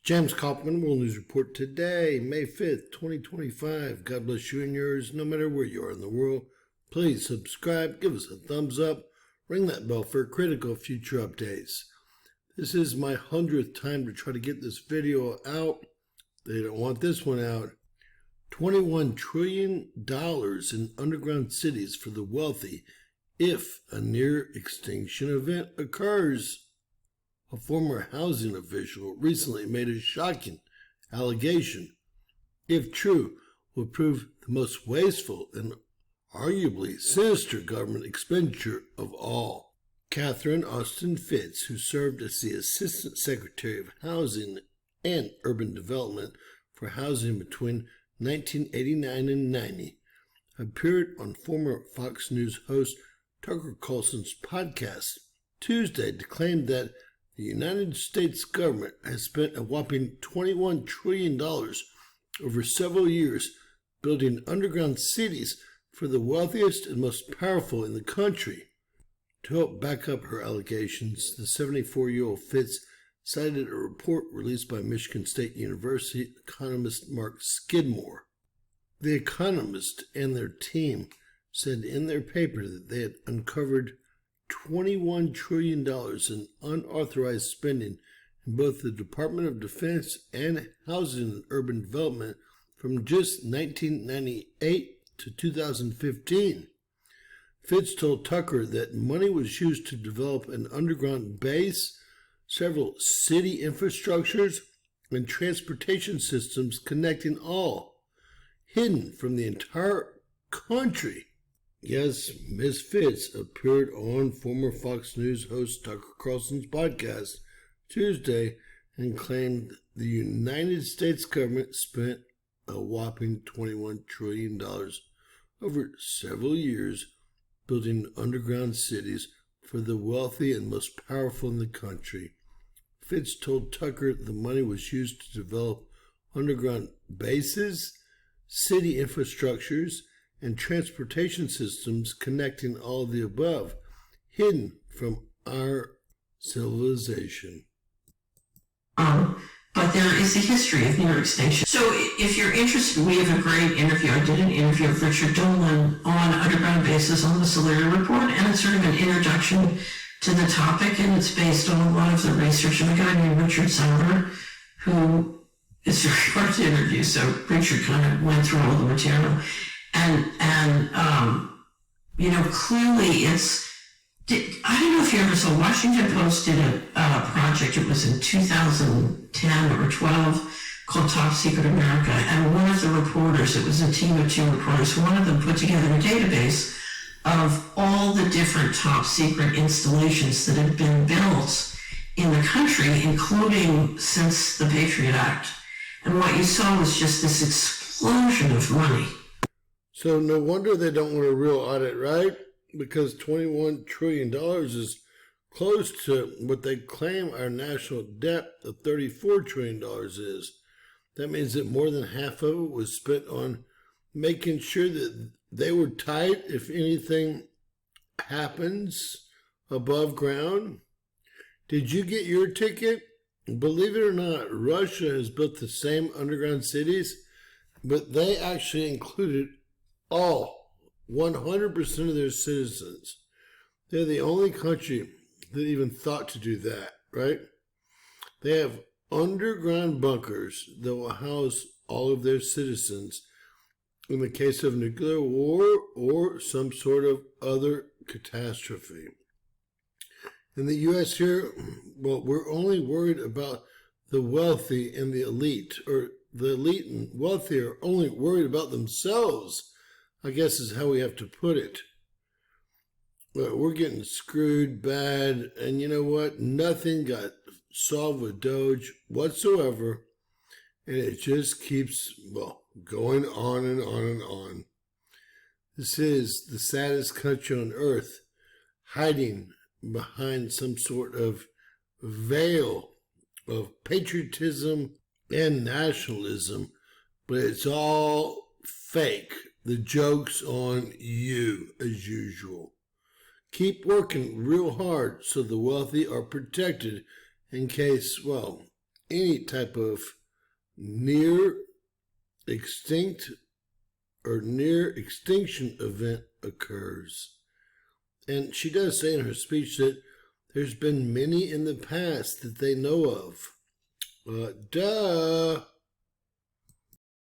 James Kaufman, World News Report today, May 5th, 2025. God bless you and yours, no matter where you are in the world. Please subscribe, give us a thumbs up, ring that bell for critical future updates. This is my 100th time to try to get this video out. They don't want this one out. $21 trillion in underground cities for the wealthy if a near extinction event occurs. A former housing official recently made a shocking allegation. If true, would prove the most wasteful and arguably sinister government expenditure of all. Catherine Austin Fitts, who served as the Assistant Secretary of Housing and Urban Development for housing between 1989 and 90, appeared on former Fox News host Tucker Carlson's podcast Tuesday to claim that the United States government has spent a whopping $21 trillion over several years building underground cities for the wealthiest and most powerful in the country. To help back up her allegations, the 74-year-old Fitts cited a report released by Michigan State University economist Mark Skidmore. The economist and their team said in their paper that they had uncovered $21 trillion in unauthorized spending in both the Department of Defense and Housing and Urban Development from just 1998 to 2015. Fitts told Tucker that money was used to develop an underground base, several city infrastructures, and transportation systems connecting all, hidden from the entire country. Yes, Ms. Fitts appeared on former Fox News host Tucker Carlson's podcast Tuesday and claimed the United States government spent a whopping $21 trillion over several years building underground cities for the wealthy and most powerful in the country. Fitts told Tucker the money was used to develop underground bases, city infrastructures, and transportation systems connecting all the above, hidden from our civilization. But there is a history of near extinction. So if you're interested, we have a great interview. I did an interview with Richard Dolan on underground bases on the Solera Report, and it's sort of an introduction to the topic, and it's based on a lot of the research of a guy named Richard Sauer, who is very hard to interview. So Richard kind of went through all the material. Clearly I don't know if you ever saw, Washington Post did a project, it was in 2010 or 12, called Top Secret America, and one of the reporters, it was a team of 2 reporters, one of them put together a database of all the different top secret installations that had been built in the country, including since the Patriot Act. And what you saw was just this explosion of money. So no wonder they don't want a real audit, right? Because $21 trillion is close to what they claim our national debt of $34 trillion is. That means that more than half of it was spent on making sure that they were tight if anything happens above ground. Did you get your ticket? Believe it or not, Russia has built the same underground cities, but they actually included all 100% of their citizens. They're the only country that even thought to do that, right? They have underground bunkers that will house all of their citizens in the case of nuclear war or some sort of other catastrophe. In the U.S. here, well, we're only worried about the wealthy and the elite, or the elite and wealthy are only worried about themselves, I guess is how we have to put it. But we're getting screwed bad, and you know what? Nothing got solved with Doge whatsoever, and it just keeps, going on and on and on. This is the saddest country on earth, hiding behind some sort of veil of patriotism and nationalism, but it's all fake. The joke's on you, as usual. Keep working real hard so the wealthy are protected in case, any type of near extinct or near extinction event occurs. And she does say in her speech that there's been many in the past that they know of. Duh!